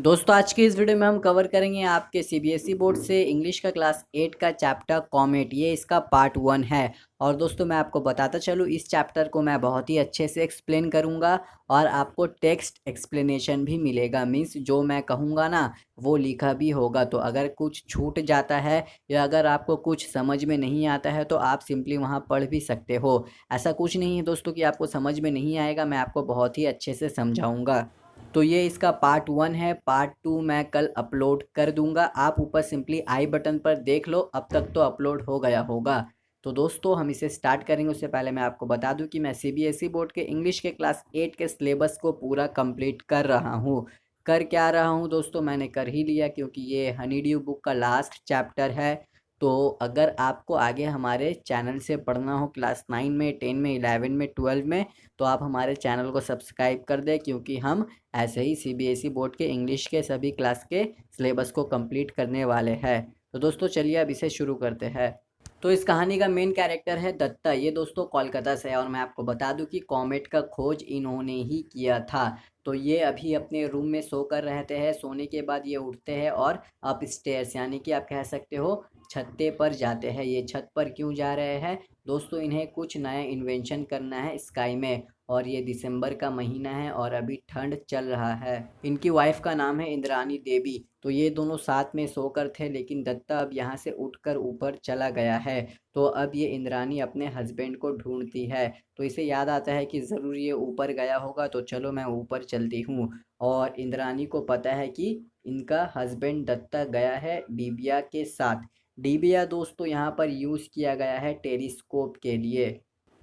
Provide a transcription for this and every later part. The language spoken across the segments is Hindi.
दोस्तों आज की इस वीडियो में हम कवर करेंगे आपके सीबीएसई बोर्ड से इंग्लिश का क्लास 8 का चैप्टर कॉमेट। ये इसका पार्ट 1 है। और दोस्तों मैं आपको बताता चलूँ, इस चैप्टर को मैं बहुत ही अच्छे से एक्सप्लेन करूँगा और आपको टेक्स्ट एक्सप्लेनेशन भी मिलेगा। मीन्स जो मैं कहूँगा ना वो लिखा भी होगा। तो अगर कुछ छूट जाता है या अगर आपको कुछ समझ में नहीं आता है तो आप सिंपली वहाँ पढ़ भी सकते हो। ऐसा कुछ नहीं है दोस्तों कि आपको समझ में नहीं आएगा, मैं आपको बहुत ही अच्छे से समझाऊँगा। तो ये इसका पार्ट 1 है। पार्ट 2 मैं कल अपलोड कर दूंगा। आप ऊपर सिंपली आई बटन पर देख लो, अब तक तो अपलोड हो गया होगा। तो दोस्तों हम इसे स्टार्ट करेंगे उससे पहले मैं आपको बता दूं कि मैं सीबीएसई बोर्ड के इंग्लिश के क्लास 8 के सिलेबस को पूरा कंप्लीट कर रहा हूं। कर क्या रहा हूं दोस्तों, मैंने कर ही लिया क्योंकि ये हनी ड्यू बुक का लास्ट चैप्टर है। तो अगर आपको आगे हमारे चैनल से पढ़ना हो क्लास 9 में, 10 में, 11 में, 12 में, तो आप हमारे चैनल को सब्सक्राइब कर दें क्योंकि हम ऐसे ही सीबीएसई बोर्ड के इंग्लिश के सभी क्लास के सिलेबस को कंप्लीट करने वाले हैं। तो दोस्तों चलिए अब इसे शुरू करते हैं। तो इस कहानी का मेन कैरेक्टर है दत्ता। ये दोस्तों कोलकाता से है और मैं आपको बता दूं कि कॉमेट का खोज इन्होंने ही किया था। तो ये अभी अपने रूम में सो कर रहते हैं। सोने के बाद ये उठते हैं और अप स्टेयर्स यानी कि आप कह सकते हो छत्ते पर जाते हैं। ये छत पर क्यों जा रहे हैं दोस्तों, इन्हें कुछ नया इन्वेंशन करना है स्काई में। और ये दिसंबर का महीना है और अभी ठंड चल रहा है। इनकी वाइफ का नाम है इंद्रानी देवी। तो ये दोनों साथ में सोकर थे लेकिन दत्ता अब यहाँ से उठकर ऊपर चला गया है। तो अब ये इंद्रानी अपने हस्बैंड को ढूंढती है। तो इसे याद आता है कि ज़रूर ये ऊपर गया होगा, तो चलो मैं ऊपर चलती हूँ। और इंद्रानी को पता है कि इनका हस्बैंड दत्ता गया है डिबिया के साथ। डिबिया दोस्तों यहाँ पर यूज़ किया गया है टेलीस्कोप के लिए।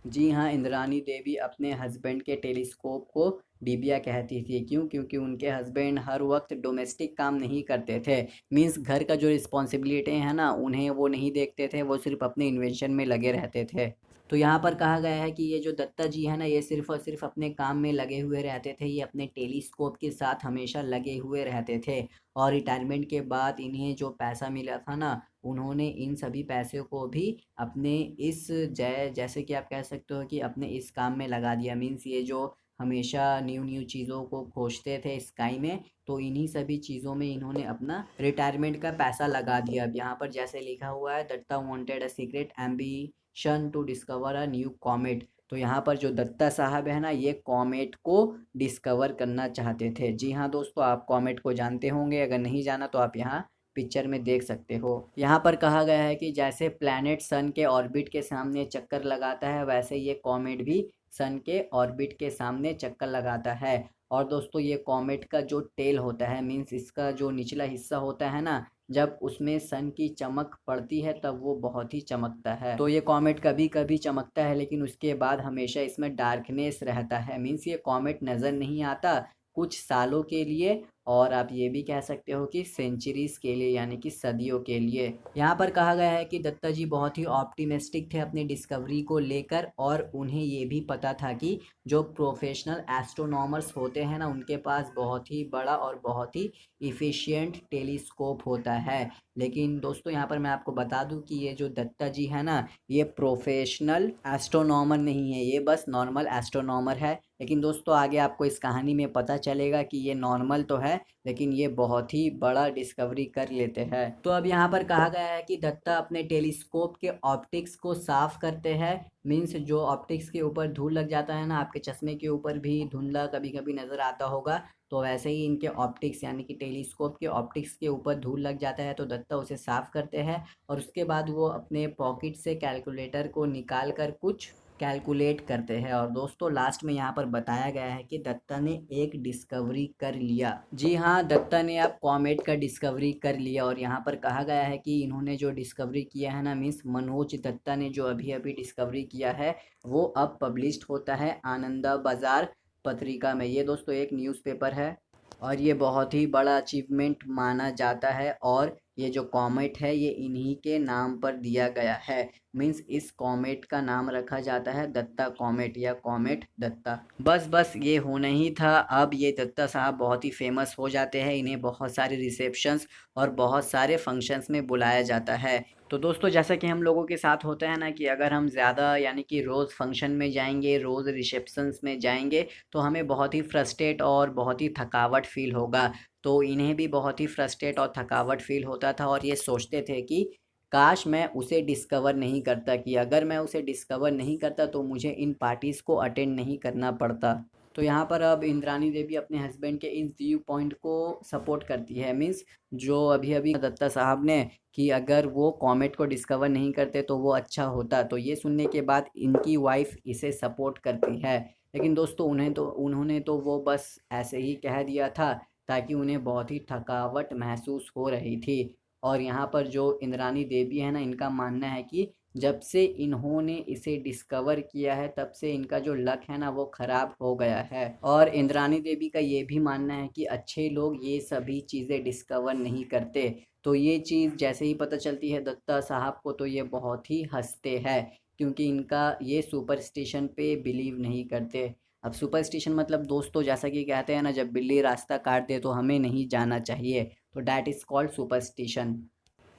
जी हाँ, इंद्रानी देवी अपने हस्बैंड के टेलीस्कोप को डिबिया कहती थी। क्यों? क्योंकि उनके हस्बैंड हर वक्त डोमेस्टिक काम नहीं करते थे। मीन्स घर का जो रिस्पॉन्सिबिलिटी है ना, उन्हें वो नहीं देखते थे, वो सिर्फ अपने इन्वेंशन में लगे रहते थे। तो यहाँ पर कहा गया है कि ये जो दत्ता जी है ना, ये सिर्फ और सिर्फ अपने काम में लगे हुए रहते थे। ये अपने टेलीस्कोप के साथ हमेशा लगे हुए रहते थे। और रिटायरमेंट के बाद इन्हें जो पैसा मिला था ना, उन्होंने इन सभी पैसे को भी अपने इस जैसे कि आप कह सकते हो कि अपने इस काम में लगा दिया। मीन्स ये जो हमेशा न्यू न्यू चीज़ों को खोजते थे स्काई में, तो इन्हीं सभी चीज़ों में इन्होंने अपना रिटायरमेंट का पैसा लगा दिया। अब यहाँ पर जैसे लिखा हुआ है, Datta wanted a secret ambition to discover a new comet. तो यहाँ पर जो दत्ता साहब है ना, ये कॉमेट को डिस्कवर करना चाहते थे। जी हाँ दोस्तों, आप कॉमेट को जानते होंगे, अगर नहीं जाना तो आप यहाँ पिक्चर में देख सकते हो। यहाँ पर कहा गया है कि जैसे प्लैनेट सन के ऑर्बिट के सामने चक्कर लगाता है, वैसे ये कॉमेट भी सन के ऑर्बिट के सामने चक्कर लगाता है। और दोस्तों ये कॉमेट का जो टेल होता है, मीन्स इसका जो निचला हिस्सा होता है ना, जब उसमें सन की चमक पड़ती है तब वो बहुत ही चमकता है। तो ये कॉमेट कभी कभी चमकता है लेकिन उसके बाद हमेशा इसमें डार्कनेस रहता है। मीन्स ये कॉमेट नज़र नहीं आता कुछ सालों के लिए, और आप ये भी कह सकते हो कि सेंचुरीज के लिए यानी कि सदियों के लिए। यहाँ पर कहा गया है कि दत्ता जी बहुत ही ऑप्टिमिस्टिक थे अपनी डिस्कवरी को लेकर, और उन्हें ये भी पता था कि जो प्रोफेशनल एस्ट्रोनॉमर्स होते हैं ना, उनके पास बहुत ही बड़ा और बहुत ही इफ़िशियंट टेलीस्कोप होता है। लेकिन दोस्तों यहाँ पर मैं आपको बता दूं कि ये जो दत्ता जी है ना, ये प्रोफेशनल एस्ट्रोनॉमर नहीं है, ये बस नॉर्मल एस्ट्रोनॉमर है। लेकिन दोस्तों आगे आपको इस कहानी में पता चलेगा कि ये नॉर्मल तो है लेकिन ये बहुत ही बड़ा डिस्कवरी कर लेते हैं। तो अब यहाँ पर कहा गया है कि दत्ता अपने टेलीस्कोप के ऑप्टिक्स को साफ करते हैं। मीन्स जो ऑप्टिक्स के ऊपर धूल लग जाता है ना, आपके चश्मे के ऊपर भी धुंधला कभी कभी नज़र आता होगा, तो वैसे ही इनके ऑप्टिक्स यानी कि टेलीस्कोप के ऑप्टिक्स के ऊपर धूल लग जाता है। तो दत्ता उसे साफ करते हैं और उसके बाद वो अपने पॉकेट से कैलकुलेटर को निकाल कर कुछ कैलकुलेट करते हैं। और दोस्तों लास्ट में यहाँ पर बताया गया है कि दत्ता ने एक डिस्कवरी कर लिया। जी हाँ, दत्ता ने अब कॉमेट का डिस्कवरी कर लिया। और यहाँ पर कहा गया है कि इन्होंने जो डिस्कवरी किया है ना, मीन्स मनोज दत्ता ने जो अभी अभी डिस्कवरी किया है, वो अब पब्लिश्ड होता है आनंदा बाजार पत्रिका में। ये दोस्तों एक न्यूज़पेपर है और ये बहुत ही बड़ा अचीवमेंट माना जाता है। और ये जो कॉमेट है ये इन्हीं के नाम पर दिया गया है। मीन्स इस कॉमेट का नाम रखा जाता है दत्ता कॉमेट या कॉमेट दत्ता। बस ये होना ही था। अब ये दत्ता साहब बहुत ही फेमस हो जाते हैं, इन्हें बहुत सारे रिसेप्शंस और बहुत सारे फंक्शंस में बुलाया जाता है। तो दोस्तों जैसा कि हम लोगों के साथ होता है ना कि अगर हम ज़्यादा यानी कि रोज़ फंक्शन में जाएंगे, रोज़ रिसेप्शंस में जाएंगे, तो हमें बहुत ही फ्रस्ट्रेट और बहुत ही थकावट फील होगा। तो इन्हें भी बहुत ही फ्रस्ट्रेट और थकावट फील होता था और ये सोचते थे कि काश मैं उसे डिस्कवर नहीं करता, कि अगर मैं उसे डिस्कवर नहीं करता तो मुझे इन पार्टीज़ को अटेंड नहीं करना पड़ता। तो यहाँ पर अब इंद्रानी देवी अपने हस्बैंड के इस व्यू पॉइंट को सपोर्ट करती है, मीन्स जो अभी अभी दत्ता साहब ने कि अगर वो कॉमेट को डिस्कवर नहीं करते तो वो अच्छा होता, तो ये सुनने के बाद इनकी वाइफ इसे सपोर्ट करती है। लेकिन दोस्तों उन्होंने तो वो बस ऐसे ही कह दिया था ताकि उन्हें बहुत ही थकावट महसूस हो रही थी। और यहाँ पर जो इंद्रानी देवी है ना, इनका मानना है कि जब से इन्होंने इसे डिस्कवर किया है तब से इनका जो लक है ना वो ख़राब हो गया है। और इंद्रानी देवी का ये भी मानना है कि अच्छे लोग ये सभी चीज़ें डिस्कवर नहीं करते। तो ये चीज़ जैसे ही पता चलती है दत्ता साहब को तो ये बहुत ही हंसते हैं, क्योंकि इनका ये सुपरस्टिशन पे बिलीव नहीं करते। अब सुपरस्टिशन मतलब दोस्तों जैसा कि कहते हैं ना, जब बिल्ली रास्ता काट दे तो हमें नहीं जाना चाहिए, तो डैट इज़ कॉल्ड सुपरस्टिशन।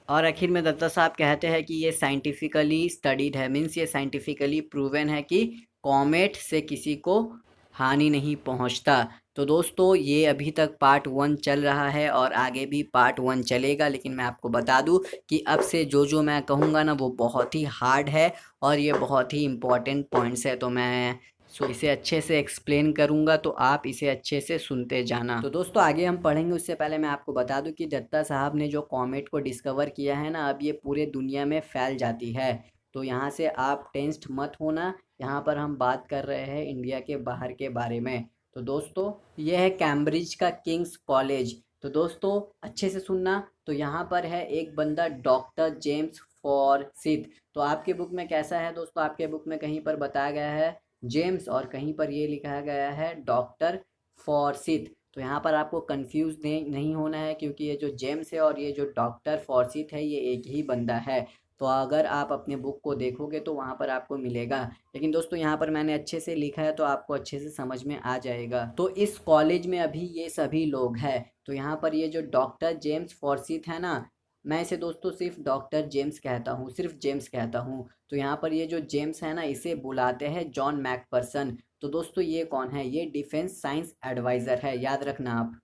और आखिर में दत्ता साहब कहते हैं कि ये साइंटिफिकली स्टडीड है, मीन्स ये साइंटिफिकली प्रूवन है कि कॉमेट से किसी को हानि नहीं पहुंचता। तो दोस्तों ये अभी तक पार्ट 1 चल रहा है और आगे भी पार्ट 1 चलेगा, लेकिन मैं आपको बता दूं कि अब से जो जो मैं कहूँगा ना वो बहुत ही हार्ड है और ये बहुत ही इम्पोर्टेंट पॉइंट्स है। तो मैं इसे अच्छे से एक्सप्लेन करूँगा, तो आप इसे अच्छे से सुनते जाना। तो दोस्तों आगे हम पढ़ेंगे उससे पहले मैं आपको बता दूं कि दत्ता साहब ने जो कॉमेट को डिस्कवर किया है ना, अब ये पूरे दुनिया में फैल जाती है। तो यहाँ से आप टेंस्ड मत होना, यहाँ पर हम बात कर रहे हैं इंडिया के बाहर के बारे में। तो दोस्तों ये है कैम्ब्रिज का किंग्स कॉलेज। तो दोस्तों अच्छे से सुनना। तो यहाँ पर है एक बंदा डॉक्टर जेम्स फॉरसिथ। तो आपके बुक में कैसा है दोस्तों, आपके बुक में कहीं पर बताया गया है जेम्स और कहीं पर ये लिखा गया है डॉक्टर फॉरसिथ। तो यहाँ पर आपको कंफ्यूज नहीं होना है, क्योंकि ये जो जेम्स है और ये जो डॉक्टर फॉरसिथ है ये एक ही बंदा है। तो अगर आप अपने बुक को देखोगे तो वहाँ पर आपको मिलेगा, लेकिन दोस्तों यहाँ पर मैंने अच्छे से लिखा है तो आपको अच्छे से समझ में आ जाएगा। तो इस कॉलेज में अभी ये सभी लोग हैं। तो यहाँ पर ये जो डॉक्टर जेम्स फॉरसिथ है ना, मैं इसे दोस्तों सिर्फ डॉक्टर जेम्स कहता हूँ, सिर्फ जेम्स कहता हूँ। तो यहाँ पर ये जो जेम्स है ना इसे बुलाते हैं जॉन मैकपर्सन। तो दोस्तों ये कौन है, ये डिफेंस साइंस एडवाइज़र है, याद रखना आप।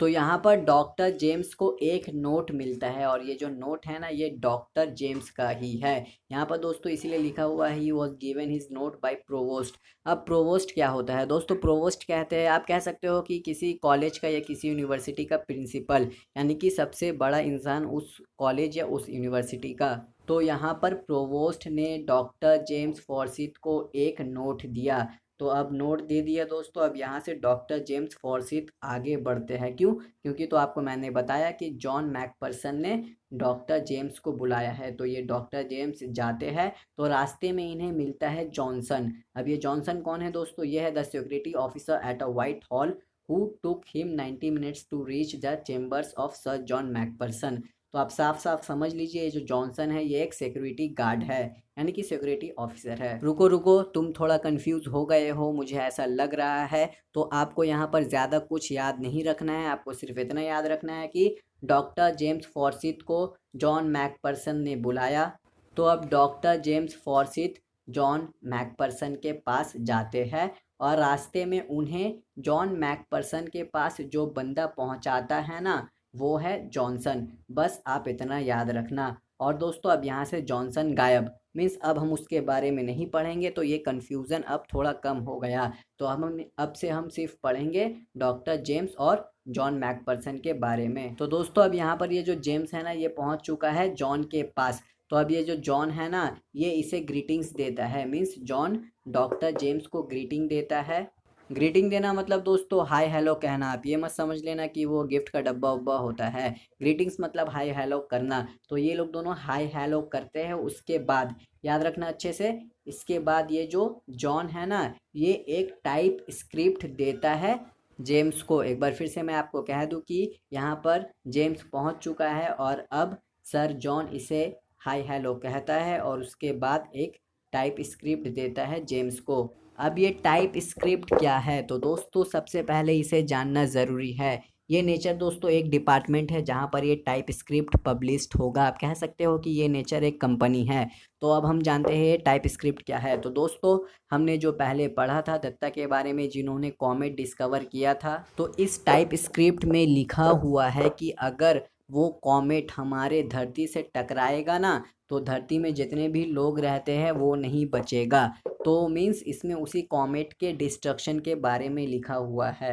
तो यहाँ पर डॉक्टर जेम्स को एक नोट मिलता है और ये जो नोट है ना ये डॉक्टर जेम्स का ही है। यहाँ पर दोस्तों इसीलिए लिखा हुआ है he was given his note by provost. अब प्रोवोस्ट क्या होता है दोस्तों, प्रोवोस्ट कहते हैं, आप कह सकते हो कि किसी कॉलेज का या किसी यूनिवर्सिटी का प्रिंसिपल, यानी कि सबसे बड़ा इंसान उस कॉलेज या उस यूनिवर्सिटी का। तो यहाँ पर प्रोवोस्ट ने डॉक्टर जेम्स फॉरसिथ को एक नोट दिया। तो अब नोट दे दिया दोस्तों, अब यहाँ से डॉक्टर जेम्स फॉरसिथ आगे बढ़ते हैं। क्यों, क्योंकि तो आपको मैंने बताया कि जॉन मैकपर्सन ने डॉक्टर जेम्स को बुलाया है। तो ये डॉक्टर जेम्स जाते हैं तो रास्ते में इन्हें मिलता है जॉनसन। अब ये जॉनसन कौन है दोस्तों, ये है the security officer at a Whitehall who took him 90 minutes to reach the chambers of sir John MacPherson. तो आप साफ साफ समझ लीजिए, ये जो जॉनसन है ये एक सिक्योरिटी गार्ड है, यानी कि सिक्योरिटी ऑफिसर है। रुको रुको, तुम थोड़ा कंफ्यूज हो गए हो, मुझे ऐसा लग रहा है। तो आपको यहाँ पर ज़्यादा कुछ याद नहीं रखना है, आपको सिर्फ इतना याद रखना है कि डॉक्टर जेम्स फॉरसिथ को जॉन मैकपर्सन ने बुलाया। तो अब डॉक्टर जेम्स फॉरसिथ जॉन मैकपर्सन के पास जाते हैं और रास्ते में उन्हें जॉन मैकपर्सन के पास जो बंदा पहुंचाता है ना वो है जॉनसन। बस आप इतना याद रखना। और दोस्तों अब यहाँ से जॉनसन गायब, मीन्स अब हम उसके बारे में नहीं पढ़ेंगे, तो ये कन्फ्यूज़न अब थोड़ा कम हो गया। तो अब से हम सिर्फ पढ़ेंगे डॉक्टर जेम्स और जॉन मैकपर्सन के बारे में। तो दोस्तों अब यहाँ पर ये जो जेम्स है ना ये पहुँच चुका है जॉन के पास। तो अब ये जो जॉन है ना ये इसे ग्रीटिंग्स देता है, मीन्स जॉन डॉक्टर जेम्स को ग्रीटिंग देता है। ग्रीटिंग देना मतलब दोस्तों हाय हेलो कहना, आप ये मत समझ लेना कि वो गिफ्ट का डब्बा उब्बा होता है। ग्रीटिंग्स मतलब हाय हेलो करना। तो ये लोग दोनों हाय हेलो करते हैं, उसके बाद याद रखना अच्छे से, इसके बाद ये जो जॉन है ना ये एक टाइप स्क्रिप्ट देता है जेम्स को। एक बार फिर से मैं आपको कह दूं कि यहाँ पर जेम्स पहुँच चुका है और अब सर जॉन इसे हाय हेलो कहता है और उसके बाद एक टाइप स्क्रिप्ट देता है जेम्स को। अब ये टाइप स्क्रिप्ट क्या है, तो दोस्तों सबसे पहले इसे जानना ज़रूरी है ये नेचर दोस्तों एक डिपार्टमेंट है जहाँ पर ये टाइप स्क्रिप्ट पब्लिश्ड होगा। आप कह सकते हो कि ये नेचर एक कंपनी है। तो अब हम जानते हैं ये टाइप स्क्रिप्ट क्या है। तो दोस्तों हमने जो पहले पढ़ा था दत्ता के बारे में जिन्होंने कॉमेट डिस्कवर किया था, तो इस टाइप स्क्रिप्ट में लिखा हुआ है कि अगर वो कॉमेट हमारे धरती से टकराएगा ना, तो धरती में जितने भी लोग रहते हैं वो नहीं बचेगा। तो मीन्स इसमें उसी कॉमेट के डिस्ट्रक्शन के बारे में लिखा हुआ है।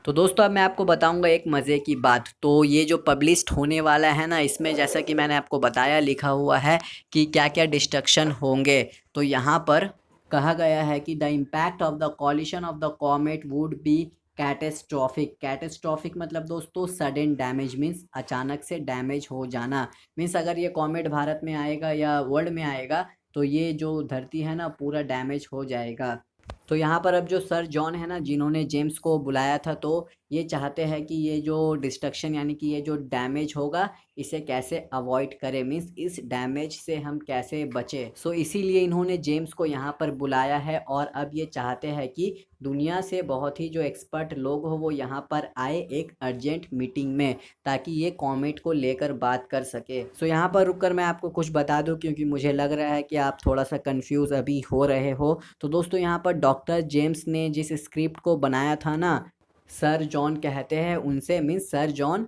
तो दोस्तों अब मैं आपको बताऊंगा एक मज़े की बात। तो ये जो पब्लिश्ड होने वाला है ना, इसमें जैसा कि मैंने आपको बताया लिखा हुआ है कि क्या क्या डिस्ट्रक्शन होंगे। तो यहाँ पर कहा गया है कि the impact of the coalition of the comet would be catastrophic. Catastrophic मतलब दोस्तों सडन डैमेज, मीन्स अचानक से डैमेज हो जाना। मीन्स अगर ये कॉमेट भारत में आएगा या वर्ल्ड में आएगा तो ये जो धरती है ना पूरा डैमेज हो जाएगा। तो यहाँ पर अब जो सर जॉन है ना जिन्होंने जेम्स को बुलाया था, तो ये चाहते हैं कि ये जो डिस्ट्रक्शन यानी कि ये जो डैमेज होगा इसे कैसे अवॉइड करें, मीन्स इस डैमेज से हम कैसे बचें। सो इसीलिए इन्होंने जेम्स को यहाँ पर बुलाया है और अब ये चाहते हैं कि दुनिया से बहुत ही जो एक्सपर्ट लोग हो वो यहाँ पर आए एक अर्जेंट मीटिंग में, ताकि ये कॉमेट को लेकर बात कर सके। सो यहाँ पर रुककर मैं आपको कुछ बता दूं क्योंकि मुझे लग रहा है कि आप थोड़ा सा कंफ्यूज अभी हो रहे हो। तो दोस्तों यहाँ पर डॉक्टर जेम्स ने जिस स्क्रिप्ट को बनाया था ना, सर जॉन कहते हैं उनसे, means sir John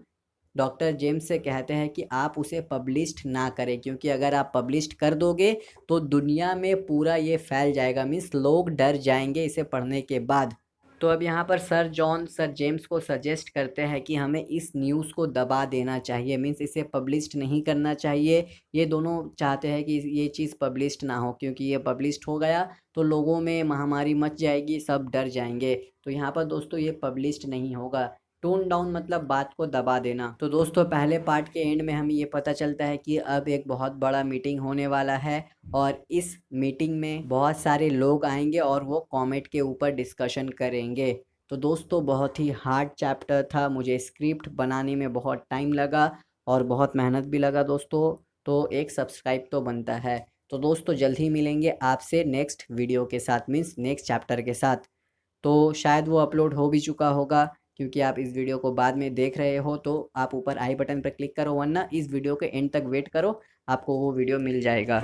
doctor James से कहते हैं कि आप उसे पब्लिश्ड ना करें, क्योंकि अगर आप पब्लिश्ड कर दोगे तो दुनिया में पूरा ये फैल जाएगा, मीन्स लोग डर जाएंगे इसे पढ़ने के बाद। तो अब यहाँ पर सर जॉन सर जेम्स को सजेस्ट करते हैं कि हमें इस न्यूज़ को दबा देना चाहिए, मीन्स इसे पब्लिश्ड नहीं करना चाहिए। ये दोनों चाहते हैं कि ये चीज़ पब्लिश्ड ना हो, क्योंकि ये पब्लिश्ड हो गया तो लोगों में महामारी मच जाएगी, सब डर जाएंगे। तो यहाँ पर दोस्तों ये पब्लिश्ड नहीं होगा। टोन डाउन मतलब बात को दबा देना। तो दोस्तों पहले पार्ट के एंड में हमें ये पता चलता है कि अब एक बहुत बड़ा मीटिंग होने वाला है और इस मीटिंग में बहुत सारे लोग आएंगे और वो कॉमेट के ऊपर डिस्कशन करेंगे। तो दोस्तों बहुत ही हार्ड चैप्टर था, मुझे स्क्रिप्ट बनाने में बहुत टाइम लगा और बहुत मेहनत भी लगा दोस्तों। तो एक सब्सक्राइब तो बनता है। तो दोस्तों जल्द ही मिलेंगे आपसे नेक्स्ट वीडियो के साथ, मीन्स नेक्स्ट चैप्टर के साथ। तो शायद वो अपलोड हो भी चुका होगा, क्योंकि आप इस वीडियो को बाद में देख रहे हो तो आप ऊपर आई बटन पर क्लिक करो, वरना इस वीडियो के एंड तक वेट करो, आपको वो वीडियो मिल जाएगा।